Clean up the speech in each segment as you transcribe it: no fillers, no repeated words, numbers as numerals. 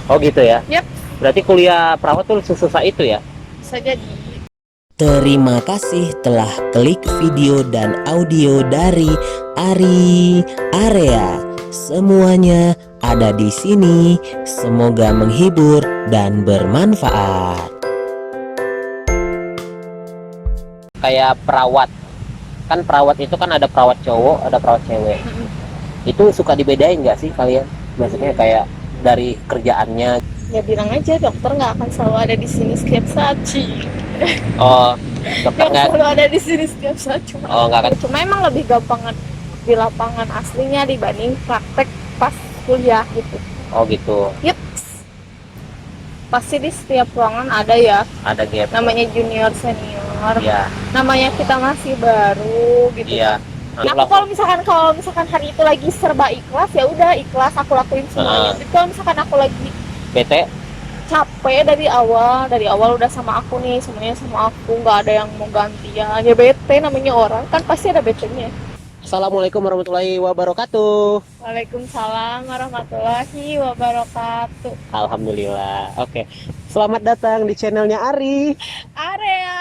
Oh gitu ya. Yap, Berarti kuliah perawat tuh susah itu ya? bisa jadi. Terima kasih telah klik video dan audio dari Ari Area. Semuanya ada di sini. Semoga menghibur dan bermanfaat. Kayak perawat. Kan perawat itu kan ada perawat cowok, ada perawat cewek. Itu suka dibedain nggak sih kalian? Maksudnya kayak dari kerjaannya. Ya bilang aja dokter nggak akan selalu ada di sini setiap saat sih. Oh, dokter Nggak nggak. selalu ada di sini setiap saat Oh, nggak akan. cuma emang lebih gampang di lapangan aslinya dibanding praktek pas kuliah gitu. Oh gitu. Yep. Pasti di setiap ruangan ada ya, Ada gap. namanya junior senior. Iya. Namanya kita masih baru gitu. Iya. Nah, aku kalau misalkan hari itu lagi serba ikhlas, ya udah ikhlas aku lakuin semuanya. Tapi kalau misalkan aku lagi BT. capek dari awal udah sama aku nih, semuanya sama aku, nggak ada yang mau gantian, ya bete, namanya orang kan pasti ada betenya. Assalamualaikum warahmatullahi wabarakatuh. Waalaikumsalam warahmatullahi wabarakatuh. Alhamdulillah. Oke. Selamat datang di channelnya Ari. Area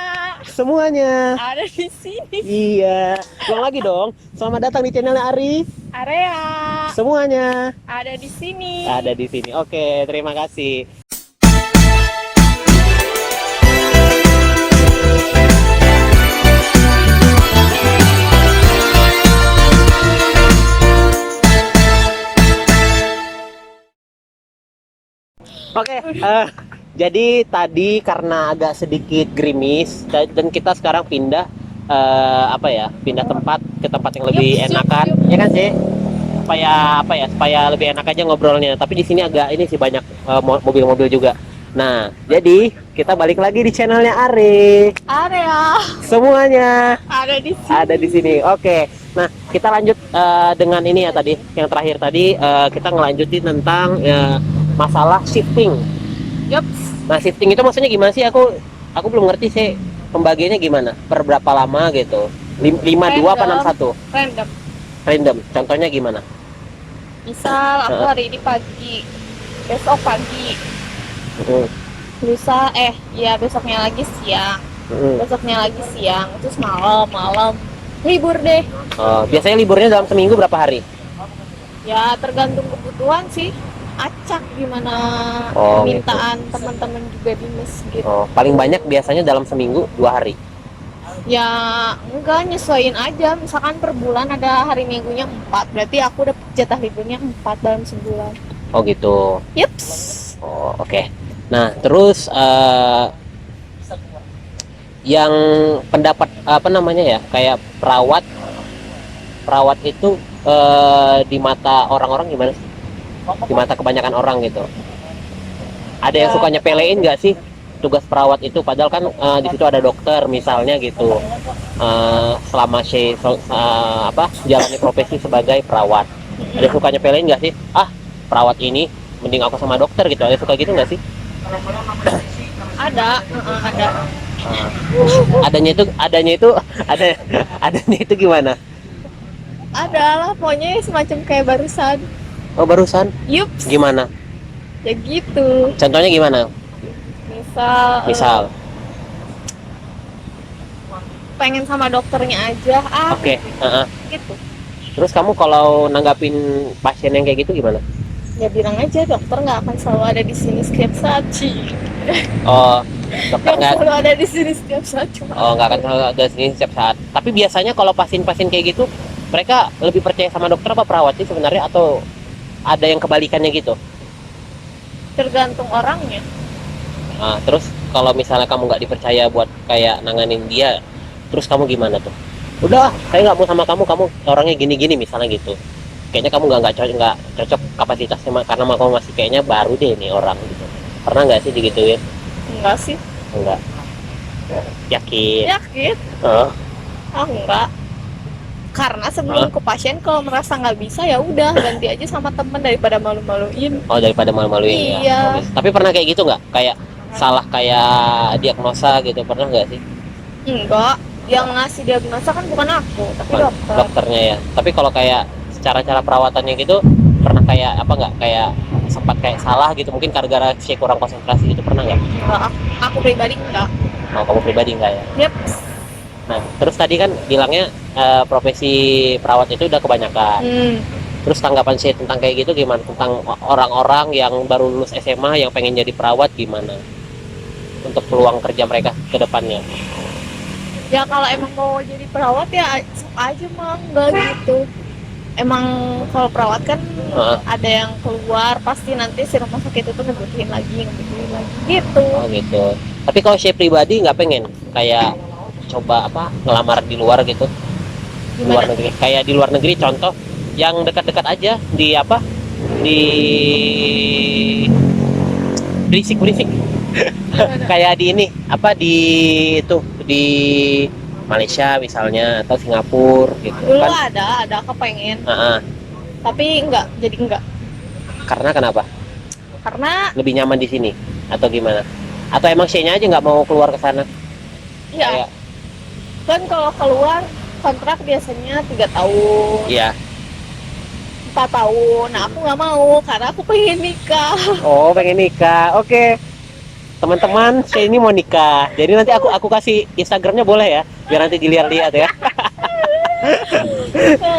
Semuanya. ada di sini. Iya. Ulang lagi dong. Selamat datang di channelnya Ari. Area Semuanya ada di sini. ada di sini. Oke, terima kasih. Oke, jadi tadi karena agak sedikit gerimis dan kita sekarang pindah pindah tempat ke tempat yang lebih Yup, enakan, yup. ya kan sih? Supaya lebih enak aja ngobrolnya. Tapi di sini agak ini sih banyak mobil-mobil juga. Nah, jadi kita balik lagi di channelnya Ari. Area Semuanya ada di sini. ada di sini. Oke. Nah, kita lanjut dengan ini ya tadi. Yang terakhir tadi kita ngelanjutin tentang masalah shifting. Yup. Nah, shifting itu maksudnya gimana sih? Aku belum ngerti sih pembagiannya gimana. Per berapa lama gitu? 52 apa 61? Random. Random. Contohnya gimana? Misal aku hari ini pagi, besok pagi, lusa besoknya lagi siang, besoknya lagi siang, terus malam libur deh. Biasanya liburnya dalam seminggu berapa hari? Ya tergantung kebutuhan sih, acak gimana permintaan teman-teman juga di mes gitu. Paling banyak biasanya dalam seminggu 2 hari. Ya enggak, nyesuaiin aja. Misalkan per bulan ada hari minggunya 4, berarti aku dapat jatah liburnya 4 dalam sebulan. Oh gitu. Yups. Oh, oke. Nah, terus yang pendapat apa namanya ya, kayak perawat itu di mata orang-orang gimana sih? Di mata kebanyakan orang gitu. Ada yang suka nyepelein nggak sih tugas perawat itu? Padahal kan di situ ada dokter misalnya gitu. Selama jalani profesi sebagai perawat, ada yang suka nyepelein nggak sih? Ah, perawat ini mending aku sama dokter gitu. Ada yang suka gitu nggak sih? Ada. Adanya itu gimana? Ada lah, pokoknya semacam kayak barusan. Oh, barusan Yups. gimana? Ya gitu. Contohnya gimana? Misal pengen sama dokternya aja. Oke. Gitu. Terus kamu kalau nanggapin pasien yang kayak gitu gimana? Ya bilang aja dokter nggak akan selalu ada di sini setiap saat sih. Oh, dokter Nggak nggak. selalu ada di sini setiap saat cuma. Oh, nggak akan selalu ada sini setiap saat. Tapi biasanya kalau pasien-pasien kayak gitu, mereka lebih percaya sama dokter apa perawat sih sebenarnya, atau ada yang kebalikannya gitu? Tergantung orangnya. Nah, terus kalau misalnya kamu nggak dipercaya buat kayak nanganin dia, terus kamu gimana tuh? Udah, saya nggak mau sama kamu orangnya gini-gini misalnya gitu. Kayaknya kamu nggak cocok kapasitasnya, karena kamu masih kayaknya baru deh nih orang gitu. Pernah nggak sih digituin? Enggak sih. Enggak. Yakin? Yakin? Oh, Enggak. Karena sebelum ke pasien kalau merasa nggak bisa ya udah ganti aja sama temen daripada malu-maluin. oh daripada malu-maluin ya. Iya. Oke. Tapi pernah kayak gitu nggak? Kayak salah kayak diagnosa gitu, pernah nggak sih? Enggak. Yang ngasih diagnosa kan bukan aku, tapi dokter. Dokternya ya. Tapi kalau kayak cara-cara perawatannya gitu, pernah kayak apa nggak, kayak sempat kayak salah gitu, mungkin gara-gara si kurang konsentrasi gitu, pernah nggak? Enggak, aku pribadi enggak. Oh, kamu pribadi nggak ya? Yep. Nah, terus tadi kan bilangnya profesi perawat itu udah kebanyakan. Terus tanggapan saya tentang kayak gitu gimana? Tentang orang-orang yang baru lulus SMA yang pengen jadi perawat gimana? Untuk peluang kerja mereka ke depannya. Ya kalau emang mau jadi perawat ya sok aja mah, enggak gitu. Emang kalau perawat kan Heeh. ada yang keluar, pasti nanti si rumah sakit itu ngebutuhin lagi gitu. Oh gitu. Tapi kalau saya pribadi nggak pengen kayak coba apa ngelamar di luar gitu, di luar Gimana? negeri. Kayak di luar negeri contoh yang dekat-dekat aja di apa? Di berisik-berisik. Gimana? Kayak di ini apa di itu di Malaysia misalnya atau Singapura gitu Dulu kan. ada kepengen, Heeh. tapi enggak, jadi enggak. Karena kenapa? Karena Lebih nyaman di sini atau gimana? Atau emang Shane aja nggak mau keluar ke sana? ya kan kalau keluar kontrak biasanya 3 tahun, Iya. 4 tahun. Nah aku nggak mau karena aku pengen nikah. Oh, pengen nikah. Oke. Teman-teman, saya ini mau nikah. Jadi nanti aku kasih Instagramnya boleh ya, biar nanti dilihat-lihat ya.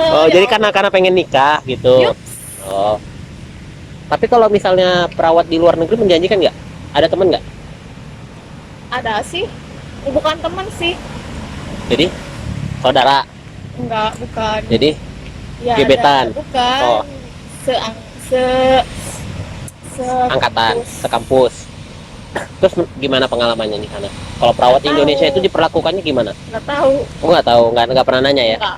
Oh, Ya jadi karena pengen nikah gitu. Yup. Oh. Tapi kalau misalnya perawat di luar negeri menjanjikan nggak? Ada teman nggak? ada sih, bukan teman sih, Jadi saudara. enggak, bukan. Jadi Ya, gebetan. bukan. Oh. Se se Angkatan, kampus. sekampus. Terus gimana pengalamannya di sana? Kalau perawat Nggak Indonesia tahu. itu diperlakukannya gimana? Nggak tahu. Oh, nggak tahu, nggak pernah nanya ya. Enggak.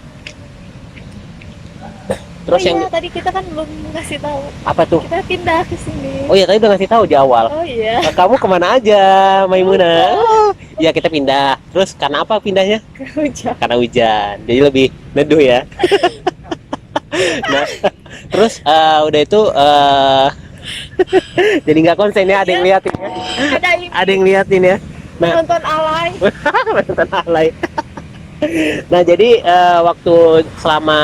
Terus Oh yang iya, tadi kita kan belum ngasih tahu. apa tuh? Kita pindah ke sini. Oh iya, tadi udah ngasih tahu di awal. Oh iya, Nah, kamu kemana aja, Maimunah? Oh, ya kita pindah. Terus karena apa pindahnya? hujan. Karena hujan. Jadi lebih neduh ya. Nah, terus udah itu jadi nggak konsen ya, ada yang liatin ya. Ada ini Ada yang liatin ya. Nah, nonton alay. nonton alay. Nah, jadi waktu selama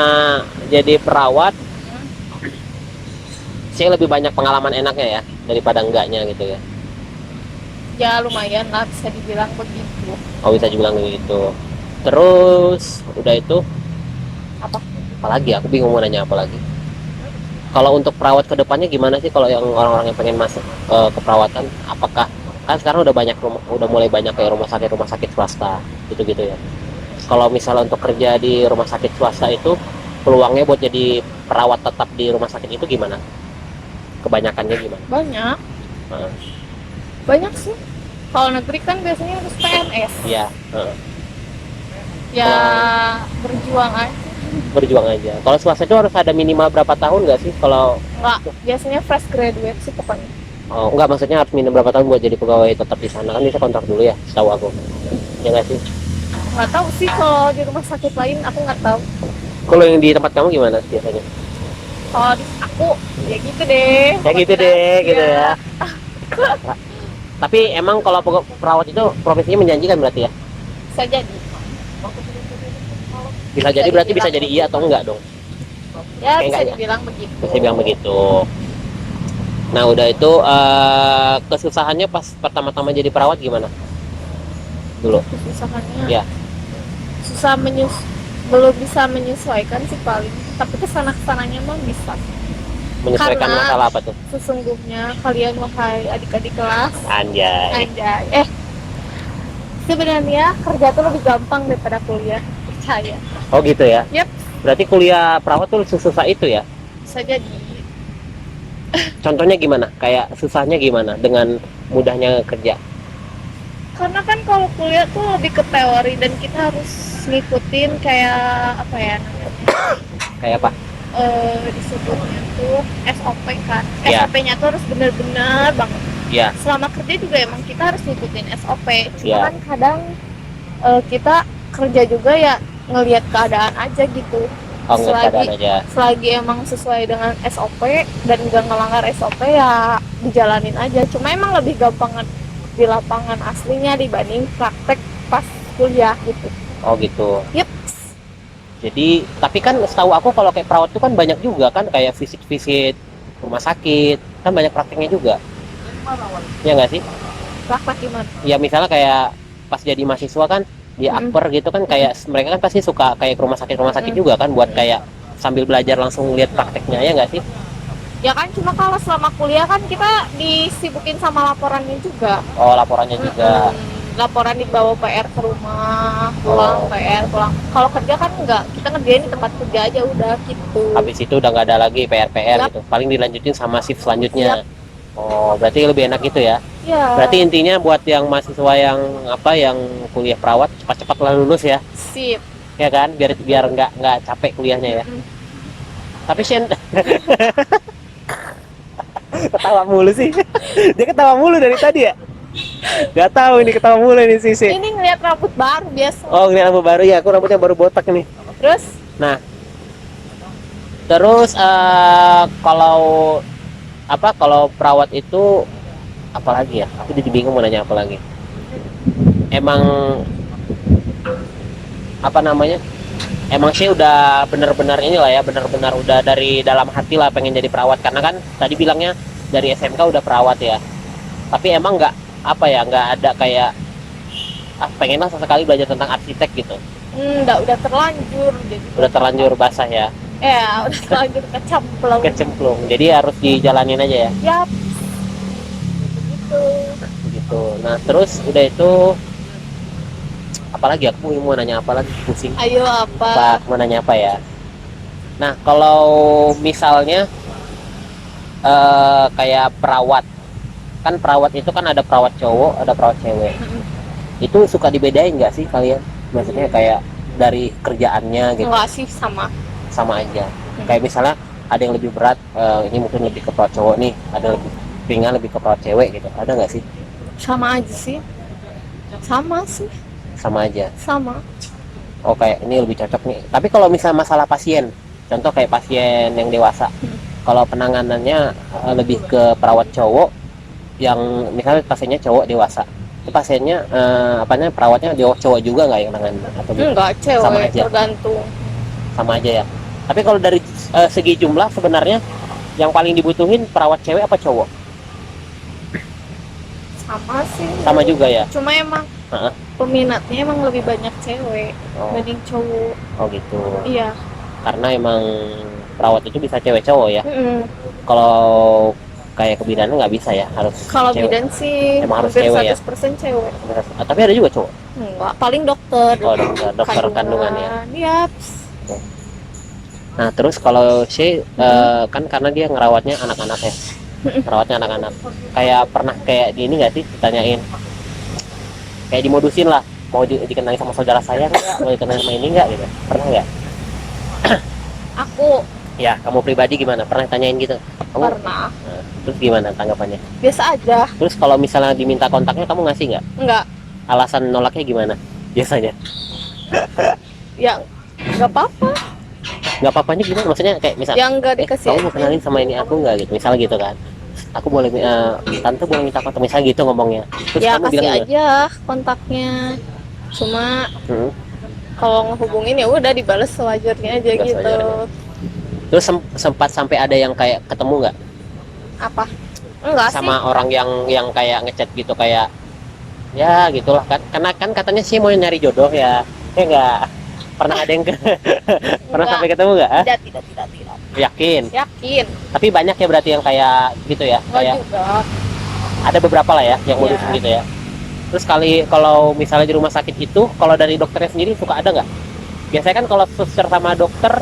jadi perawat, saya lebih banyak pengalaman enaknya ya daripada enggaknya gitu ya. Ya lumayan lah, bisa dibilang begitu. Oh, bisa dibilang begitu. Terus udah itu Apa? apalagi? Aku bingung mau nanya apa lagi. Kalau untuk perawat kedepannya gimana sih, kalau yang orang-orang yang pengen masuk ke perawatan, apakah kan sekarang udah mulai banyak kayak rumah sakit swasta gitu-gitu ya. Kalau misalnya untuk kerja di rumah sakit swasta itu peluangnya buat jadi perawat tetap di rumah sakit itu gimana? Kebanyakannya gimana? Banyak. Heeh. Banyak sih. Kalau negeri kan biasanya harus PNS. Iya, heeh. Ya berjuang aja. Berjuang aja. Kalau swasta itu harus ada minimal berapa tahun nggak sih? Kalau Enggak, biasanya fresh graduate sih pokoknya. oh, enggak, maksudnya harus minimal berapa tahun buat jadi pegawai tetap di sana, kan bisa kontrak dulu ya, setahu aku. Ya nggak sih? Nggak tahu sih kalau di rumah sakit lain, aku nggak tahu. Kalau yang di tempat kamu gimana biasanya? Kalau di aku ya gitu deh. Ya gitu deh, gitu ya. Tapi emang kalau perawat itu profesinya menjanjikan berarti ya? Bisa jadi. Bisa jadi berarti bisa jadi iya atau enggak dong? Ya Kayak bisa enggak ya? dibilang begitu. Bisa bilang begitu. Nah udah itu kesusahannya pas pertama-tama jadi perawat gimana? Dulu? Kesusahannya. Ya. Susah belum bisa menyesuaikan sih paling. Tapi kesana-kesananya mah bisa. Menyesuaikan Karena- masalah apa tuh? Sesungguhnya kalian wahai adik-adik kelas, Anjay. anjay. Sebenarnya kerja tuh lebih gampang daripada kuliah, percaya. Oh gitu ya? Yep. Berarti kuliah perawat tuh susah itu ya? Bisa jadi. Contohnya gimana? Kayak susahnya gimana dengan mudahnya kerja? Karena kan kalau kuliah tuh lebih ke teori dan kita harus ngikutin kayak apa ya namanya? Kayak apa? Disebutnya tuh SOP kan. Iya. SOP-nya tuh harus bener-bener banget. Ya, Selama kerja juga emang kita harus ngikutin SOP. Cuma Iya. kan kadang kita kerja juga ya ngelihat keadaan aja gitu. oh nggak keadaan aja. Selagi emang sesuai dengan SOP dan nggak ngelanggar SOP ya dijalanin aja. Cuma emang lebih gampang di lapangan aslinya dibanding praktek pas kuliah gitu. Oh gitu. Yep. Jadi tapi kan setahu aku kalau kayak perawat itu kan banyak juga kan, kayak visit-visit rumah sakit kan banyak prakteknya juga, ya nggak sih? Praktek gimana? Ya misalnya kayak pas jadi mahasiswa kan di Mm-mm. Akper gitu kan, kayak mereka kan pasti suka kayak ke rumah sakit juga kan, buat kayak sambil belajar langsung lihat prakteknya, ya nggak sih? Ya kan, cuma kalau selama kuliah kan kita disibukin sama laporannya juga. Oh, laporannya juga. Laporan dibawa PR ke rumah, pulang Oh. PR, pulang. Kalau kerja kan enggak, kita ngerjain di tempat kerja aja udah gitu. Habis itu udah nggak ada lagi PR-PR Yap. gitu, paling dilanjutin sama shift selanjutnya. Oh, berarti lebih enak gitu ya. Ya. Berarti intinya buat yang mahasiswa yang apa, yang kuliah perawat, cepat-cepat lah lulus ya, Sip. ya kan, biar biar nggak capek kuliahnya ya. Tapi Shen ketawa mulu sih. Dia ketawa mulu dari tadi ya. Gak tahu ini ketawa mulu ini Sisi. Ini ngeliat rambut baru biasa. Oh, ini rambut baru ya. Aku rambutnya baru botak nih. Terus Nah, terus kalau apa, kalau perawat itu apalagi ya? Aku jadi bingung mau nanya apa lagi. Emang apa namanya? Emang sih udah bener-bener inilah ya, bener-bener udah dari dalam hati lah pengen jadi perawat, karena kan tadi bilangnya dari SMK udah perawat ya. Tapi emang nggak apa ya, nggak ada kayak pengen lah sesekali belajar tentang arsitek gitu. udah terlanjur jadi. Udah terlanjur basah ya, Ya, udah terlanjur kecemplung. kecemplung. Jadi harus dijalanin aja ya. Yap. Gitu. Gitu. Nah, terus udah itu apalagi, aku mau nanya apa lagi, pusing. Ayo apa? Mau nanya apa ya? Nah, kalau misalnya kayak perawat, kan perawat itu kan ada perawat cowok, ada perawat cewek. Itu suka dibedain nggak sih kalian? Maksudnya kayak dari kerjaannya gitu, Enggak sih, sama. sama aja. Kayak misalnya ada yang lebih berat, ini mungkin lebih ke perawat cowok nih, ada lebih ringan lebih ke perawat cewek gitu. Ada nggak sih? Sama aja sih. Sama sih. Sama aja. Sama. Oh, kayak ini lebih cocok nih. Tapi kalau misalnya masalah pasien, contoh kayak pasien yang dewasa, kalau penanganannya lebih ke perawat cowok, yang misalnya pasiennya cowok dewasa, itu pasiennya apanya, perawatnya cowok juga nggak yang nanganin atau gitu? Enggak, cewek, Sama aja. tergantung. Sama aja ya. Tapi kalau dari segi jumlah sebenarnya yang paling dibutuhin perawat cewek apa cowok? Sama sih. Sama juga ya. Cuma emang Heeh. peminatnya emang lebih banyak cewek Oh, dibanding cowok. oh gitu. Iya. Karena emang perawat itu bisa cewek cowok ya. Kalau kayak kebidanan nggak bisa ya, harus Kalau cewek. bidan sih Emang harus hampir cewek ya? 100% cewek. Tapi ada juga cowok. Enggak, paling dokter. Oh, dokter kandungan ya. Yap. Nah, terus kalau si kan karena dia ngerawatnya anak-anak ya. Ngerawatnya anak-anak. Kayak pernah kayak di ini nggak sih, ditanyain. Kayak dimodusin lah. Mau dikenali sama saudara saya nggak? Mau dikenali sama ini nggak gitu? Pernah nggak? Aku Ya, kamu pribadi gimana? Pernah tanyain gitu? Kamu, pernah. Nah, terus gimana tanggapannya? Biasa aja. Terus kalau misalnya diminta kontaknya, kamu ngasih nggak? Enggak. Alasan nolaknya gimana? Biasanya? Ya enggak apa-apa. Nggak apa-apanya gimana? Maksudnya kayak misalnya, Yang enggak dikasih kamu mau aja. kenalin sama ini aku nggak gitu? Misalnya gitu kan? Aku boleh, tante boleh minta kontak, misalnya gitu ngomongnya. Terus Ya kamu kasih bilang gimana? aja kontaknya. Cuma Hmm. kalau ngehubungin ya udah dibales sewajarnya aja Dibales gitu. sewajarnya. Terus sempat sampai ada yang kayak ketemu nggak Apa? Enggak sama sih. orang yang kayak ngechat gitu, kayak ya gitulah kan, karena kan katanya sih mau nyari jodoh ya, ya nggak pernah ada yang pernah Enggak. sampai ketemu nggak? Tidak. Yakin? Yakin. Tapi banyak ya berarti yang kayak gitu ya, Enggak kayak juga. ada beberapa lah ya yang Iya. modusin gitu ya. Terus kalau misalnya di rumah sakit itu, kalau dari dokternya sendiri suka ada nggak? Biasanya kan kalau suster sama dokter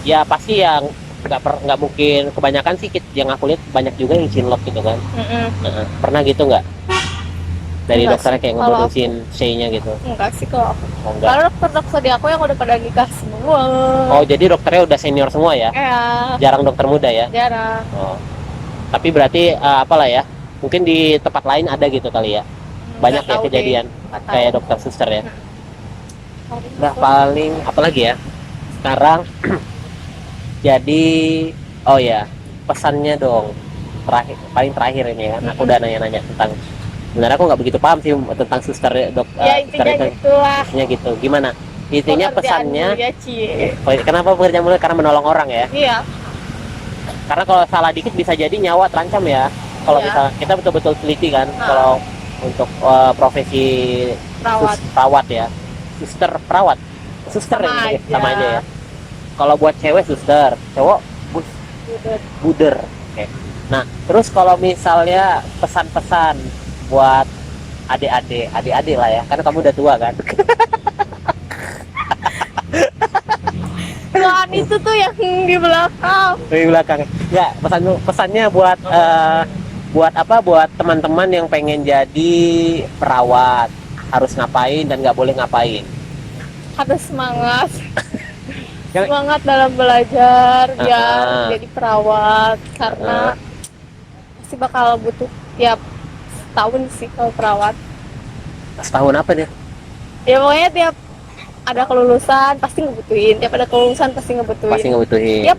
ya pasti yang nggak mungkin, kebanyakan sih yang aku lihat banyak juga yang cinlok gitu kan. Nah, pernah gitu nggak dari Enggak dokternya sih, kayak kalau ngemodusin C-nya gitu? Enggak sih kalau aku. Oh, enggak. Kalau dokter di aku yang udah pada nikah semua. Oh, jadi dokternya udah senior semua ya? Ya, Jarang dokter muda ya? jarang. Oh. Tapi berarti apalah ya? Mungkin di tempat lain ada gitu kali ya? Banyak Nggak ya tahu kejadian deh. Nggak tahu. kayak dokter suster ya? Paling Nah, aku- paling apalagi ya? Sekarang jadi, oh ya, pesannya dong. Paling terakhir ini kan, aku udah nanya-nanya tentang, sebenarnya aku nggak begitu paham sih tentang suster Ya intinya itu. gitulah. Intinya gitu. Gimana? Intinya Pekerjaan pesannya, mulia, Cie. kenapa pekerjaan mulia? Karena menolong orang ya. Iya. Karena kalau salah dikit bisa jadi nyawa terancam ya. Kalau Iya. misalnya kita betul-betul teliti kan, Nah. kalau untuk profesi Perawat. perawat ya, suster perawat, suster Sama ya, aja. sama aja ya. Kalau buat cewek suster, cowok Udah. buder. Oke. Nah, terus kalau misalnya pesan-pesan buat adik-adik lah ya, karena kamu udah tua kan. Tuhan itu tuh yang di belakang. Di belakang. Ya, pesannya buat buat apa? Buat teman-teman yang pengen jadi perawat, harus ngapain dan nggak boleh ngapain. Harus semangat. Yang- Semangat dalam belajar biar Ah. jadi perawat karena pasti bakal butuh tiap tahun sih kalau perawat. Setahun apa dia? Ya pokoknya tiap ada kelulusan pasti ngebutuhin, tiap ada kelulusan pasti ngebutuhin. Pasti ngebutuhin. Yap.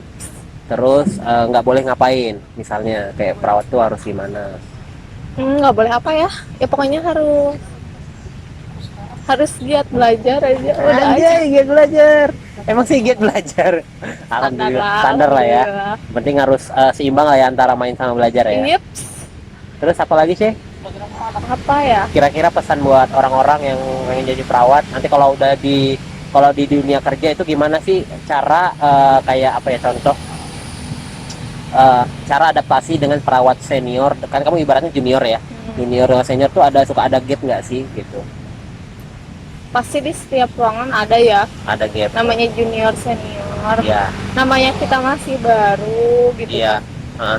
Terus nggak boleh ngapain, misalnya kayak perawat tuh harus gimana? Nggak boleh apa ya? Ya pokoknya harus giat belajar aja. Udah aja. giat belajar. Emang sih giat belajar. Alhamdulillah, standar lah ya. alhamdulillah. Penting harus seimbang lah ya antara main sama belajar ya. Yep. Terus apa lagi sih? Apa ya? Kira-kira pesan buat orang-orang yang pengen jadi perawat nanti kalau di dunia kerja itu gimana sih cara kayak apa ya, contoh cara adaptasi dengan perawat senior, kan kamu ibaratnya junior ya, junior dengan senior tuh suka ada gap nggak sih gitu? Pasti di setiap ruangan ada ya. Ada gap Namanya junior senior. ya. Namanya kita masih baru gitu. Iya.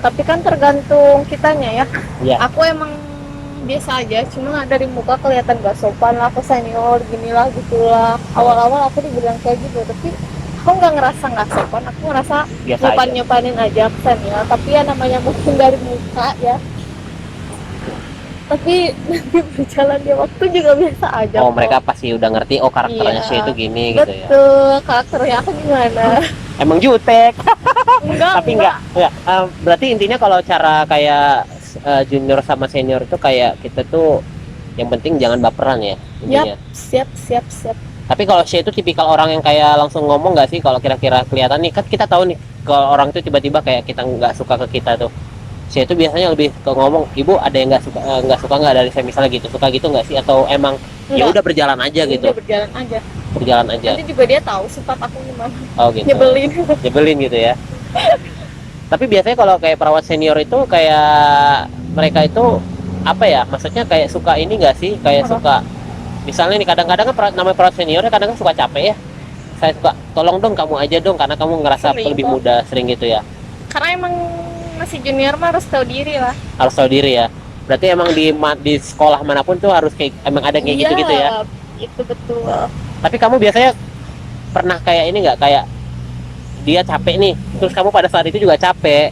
Tapi kan tergantung kitanya ya. Iya. Aku emang biasa aja, cuma dari muka kelihatan gak sopan lah, aku senior ginilah gitulah. Awal-awal aku dibilang kayak gitu, tapi aku nggak ngerasa nggak sopan, aku ngerasa Biasa aja. nyopanin aja aku senior. Tapi ya namanya mungkin dari muka ya. Tapi nanti berjalan di waktu juga biasa aja. Oh, kok. mereka pasti udah ngerti, oh karakternya Iya. sih itu gini gitu ya. Betul, karakternya aku gimana? Emang jutek. Enggak, Tapi enggak. Berarti intinya kalau cara kayak junior sama senior itu kayak kita tuh yang penting jangan baperan ya intinya. Yap, siap. Tapi kalau saya itu tipikal orang yang kayak langsung ngomong nggak sih, kalau kira-kira kelihatan nih, kan kita tahu nih kalau orang itu tiba-tiba kayak kita nggak suka ke kita tuh. Saya itu biasanya lebih ke ngomong, ibu ada yang nggak suka nggak dari saya misalnya gitu, suka gitu nggak sih, atau emang ya Enggak. udah berjalan aja gitu, Udah berjalan aja. berjalan aja. Nanti juga dia tahu sifat aku gimana. Oh gitu. Nyebelin. Nyebelin gitu ya. Tapi biasanya kalau kayak perawat senior itu kayak mereka itu apa ya, maksudnya kayak suka ini nggak sih, kayak Apa? suka misalnya nih, kadang-kadang kan namanya perawat senior kadang kan suka capek ya, saya suka tolong dong kamu aja dong karena kamu ngerasa Sering lebih kok. muda, sering gitu ya. Karena emang masih junior mah harus tahu diri lah. Harus tahu diri ya, berarti emang di sekolah manapun tuh harus kayak emang ada kayak gitu gitu ya. Itu betul. Tapi kamu biasanya pernah kayak ini nggak, kayak dia capek nih, terus kamu pada saat itu juga capek,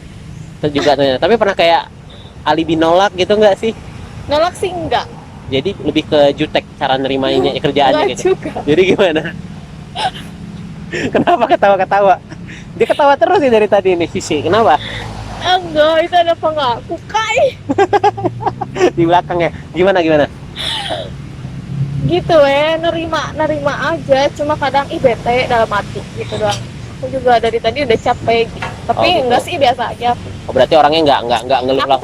terus juga tapi pernah kayak alibi nolak gitu nggak sih? Nolak sih enggak. Jadi lebih ke jutek cara nerimanya kerjaannya Enggak gitu. juga. Jadi gimana? Kenapa ketawa-ketawa? Dia ketawa terus sih dari tadi nih Sisi. Kenapa? Enggak, itu ada pengaku kai. Di belakang ya. Gimana? Gitu nerima aja, cuma kadang bete dalam hati gitu doang. Aku juga dari tadi udah capek gitu. Tapi Oh, gitu. enggak sih, biasa aja. Oh, berarti orangnya nggak ngeluh Aku langsung.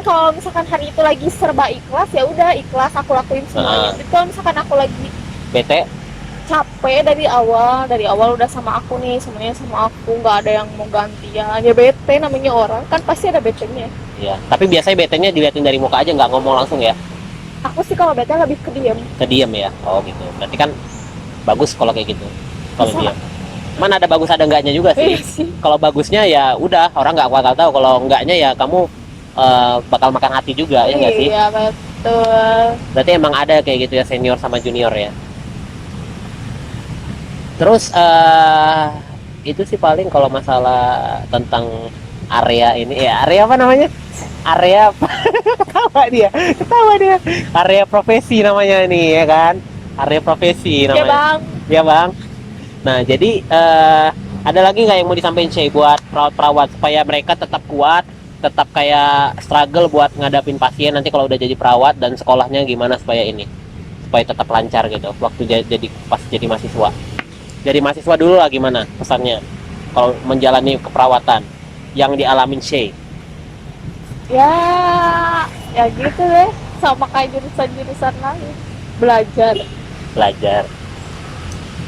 kalau misalkan hari itu lagi serba ikhlas, ya udah ikhlas aku lakuin semuanya. Tapi kalau misalkan aku lagi Bete. capek dari awal udah sama aku nih, semuanya sama aku, nggak ada yang mau gantian. Ya bete, namanya orang kan pasti ada betenya. Ya. Tapi biasanya betenya dilihatin dari muka aja, nggak ngomong langsung ya. Aku sih kalau bete lebih ke diem. Kediam ya. Oh gitu. Berarti kan bagus kalau kayak gitu. Kalau Bisa. dia. Mana ada bagus ada enggaknya juga sih. Iya sih. Kalau bagusnya ya udah orang nggak bakal tahu, kalau enggaknya ya kamu bakal makan hati juga ya nggak sih? Iya betul. Berarti emang ada kayak gitu ya, senior sama junior ya. Terus itu sih paling kalau masalah tentang area ini ya, area apa namanya? Area ketawa dia. Area profesi namanya ini ya kan? Area profesi Ya namanya. bang. Ya bang. Nah jadi ada lagi nggak yang mau disampaikan sih buat perawat-perawat supaya mereka tetap kuat, tetap kayak struggle buat ngadapin pasien nanti kalau udah jadi perawat, dan sekolahnya gimana supaya tetap lancar gitu waktu jadi pas jadi mahasiswa. Jadi mahasiswa dulu lah, gimana pesannya kalau menjalani keperawatan yang dialamin Shay? Ya, ya gitu deh. Sama kayak jurusan-jurusan lain. Belajar.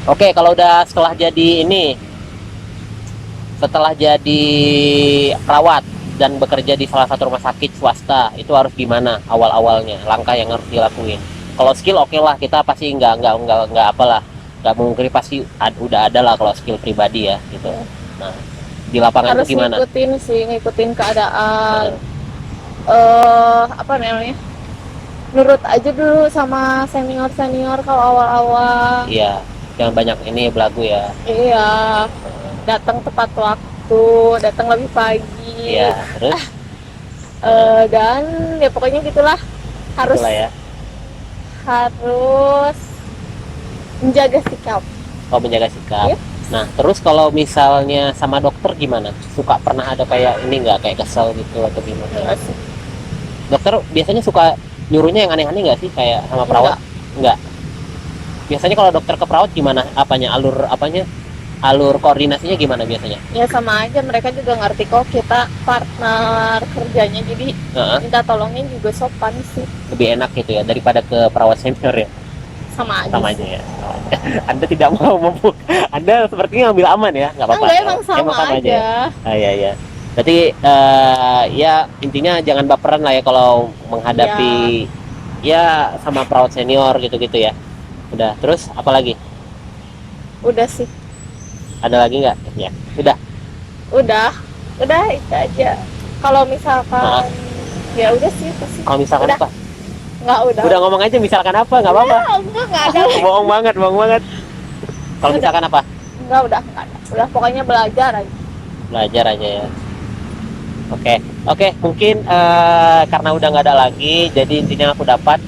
Oke, kalau udah setelah jadi perawat dan bekerja di salah satu rumah sakit swasta, itu harus gimana awal-awalnya, langkah yang harus dilakuin? Kalau skill oke lah, kita pasti nggak apalah, nggak mungkiri, pasti udah ada lah kalau skill pribadi ya gitu. Nah, di lapangan Harus itu gimana? ngikutin keadaan. Apa namanya? Nurut aja dulu sama senior kalau awal-awal. Iya, jangan banyak ini belagu ya. Iya, datang tepat waktu, datang lebih pagi. Iya, terus Dan ya pokoknya gitulah. Harus itulah ya. harus menjaga sikap. Oh, menjaga sikap. Iya. Nah, terus kalau misalnya sama dokter gimana? Suka pernah ada kayak ini nggak, kayak kesel gitu atau gimana? Enggak sih. Dokter biasanya suka nyuruhnya yang aneh-aneh nggak sih, kayak sama perawat? Enggak. Biasanya kalau dokter ke perawat gimana? Alur koordinasinya gimana biasanya? Ya sama aja, mereka juga ngerti kok kita partner kerjanya, jadi Heeh. minta tolongnya juga sopan sih. Lebih enak gitu ya daripada ke perawat senior ya. Sama aja Sama sih. aja ya. Anda tidak mau Anda sepertinya ngambil aman ya, nggak apa-apa. Enggak, emang sama aja. aja. Ah, iya. Berarti ya intinya jangan baperan lah ya kalau menghadapi ya sama perawat senior gitu-gitu ya. Udah, terus apa lagi? Udah sih. Ada lagi nggak? Ya, udah. Udah itu aja. Kalau misalkan ya udah sih itu sih. Kalau misalkan Udah. apa? Udah. Udah ngomong aja misalkan apa, nggak apa-apa. Enggak ada. Bohong banget. Kalau Udah. misalkan apa? Enggak ada. Udah pokoknya belajar aja. Belajar aja ya. Oke, mungkin karena udah nggak ada lagi, jadi intinya aku dapat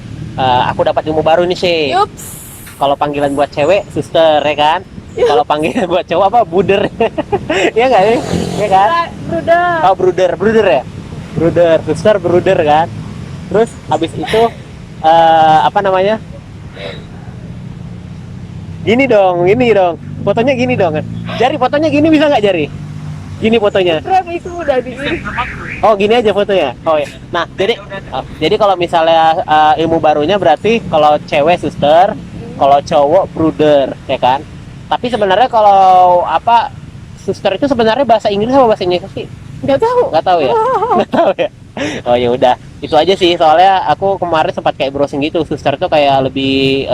ilmu baru nih sih. Yups. Kalau panggilan buat cewek suster ya kan, kalau panggilan buat cowok apa, buder. Ya nggak sih, ya kan? Udah. Oh, bruder ya, suster bruder kan. Terus habis itu apa namanya, gini dong, fotonya gini dong. Jari fotonya gini, bisa nggak jari? Gini fotonya. Rem itu udah di ini. Oh, gini aja fotonya. Oh ya. Nah, jadi kalau misalnya ilmu barunya berarti kalau cewek suster, kalau cowok bruder, ya kan? Tapi sebenarnya kalau suster itu sebenarnya bahasa Inggris apa bahasa Inggris sih? Nggak tahu. Nggak tahu ya? Nggak tahu ya? Oh ya udah, itu aja sih. Soalnya aku kemarin sempat kayak browsing gitu, suster tuh kayak lebih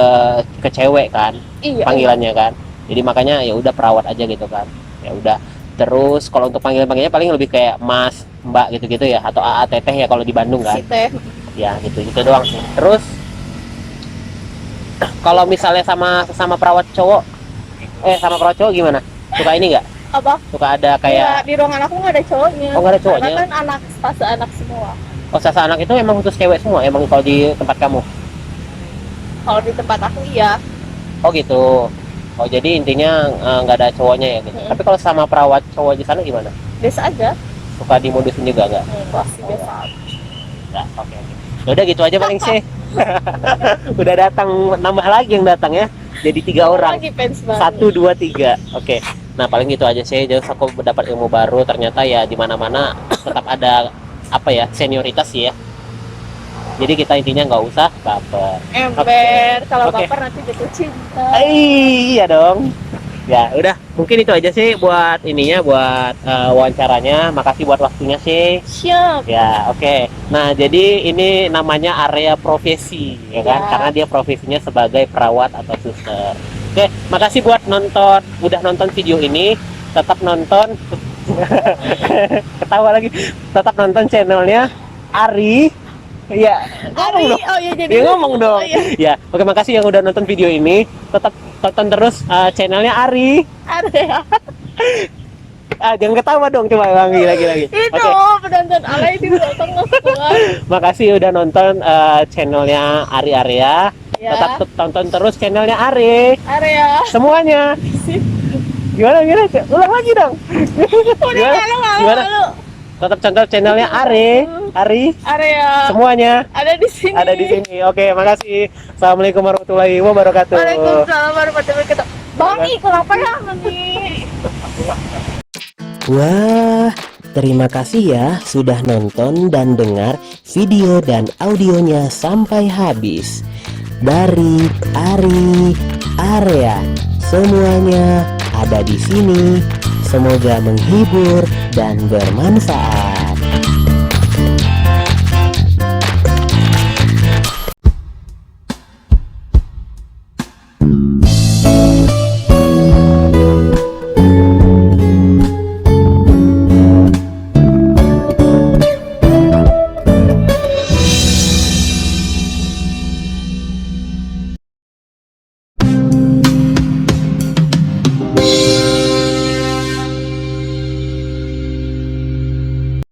ke cewek kan, Iya. panggilannya kan. Jadi makanya ya udah perawat aja gitu kan. Ya udah. Terus kalau untuk panggilannya paling lebih kayak Mas, Mbak gitu-gitu ya, atau AA, Teteh ya kalau di Bandung kan. Si teh. Ya gitu doang sih. Terus kalau misalnya sama perawat cowok gimana? Suka ini nggak? Apa? Suka ada Ya, kayak di ruangan aku nggak ada cowoknya. Oh, nggak ada cowoknya? Karena kan fase anak semua. sasa anak itu emang khusus cewek semua emang kalau di tempat kamu? Kalau di tempat aku iya. Oh gitu. Oh jadi intinya nggak ada cowoknya ya gitu. Tapi kalau sama perawat cowok di sana gimana? Biasa aja. Suka dimodusin juga nggak? Pasti biasa aja. Nggak, oke. Udah gitu aja paling sih. Udah datang, nambah lagi yang datang ya. Jadi 3 orang. Lagi fans banget. 1, 2, 3. Oke. Nah paling gitu aja sih. Jadi aku dapat ilmu baru. Ternyata ya di mana-mana tetap ada senioritas ya. Jadi kita intinya nggak usah baper. Ember. Kalau Oke. baper nanti jatuh cinta. Iya dong. Ya udah, mungkin itu aja sih buat buat wawancaranya. Makasih buat waktunya sih. Siap. Ya oke. Nah jadi ini namanya area profesi ya kan, Ya. karena dia profesinya sebagai perawat atau suster. Oke, makasih buat udah nonton video ini. Tetap nonton, ketawa lagi. Tetap nonton channelnya Ari. Ya, ngomong dong. Oh iya jadi. Ya ngomong dong. Oh, iya. Ya, oke, makasih yang udah nonton video ini. Tetap tonton terus channelnya Ari. Ada. Jangan ketawa dong, coba lagi. Itu Oke, penonton alay di belakang keluar. makasih udah nonton channelnya Ari Area. Ya. Tetap tonton terus channelnya Ari. Area. Semuanya. Gimana? Ulang lagi dong. Udah malu. Tetap tonton channelnya Ari. Area. Semuanya Ada di sini. ada di sini. Oke, makasih. Assalamualaikum warahmatullahi wabarakatuh. Waalaikumsalam warahmatullahi wabarakatuh. Bang, kenapa ya nih? Wah, terima kasih ya sudah nonton dan dengar video dan audionya sampai habis. Dari Ari Area, semuanya ada di sini. Semoga menghibur dan bermanfaat.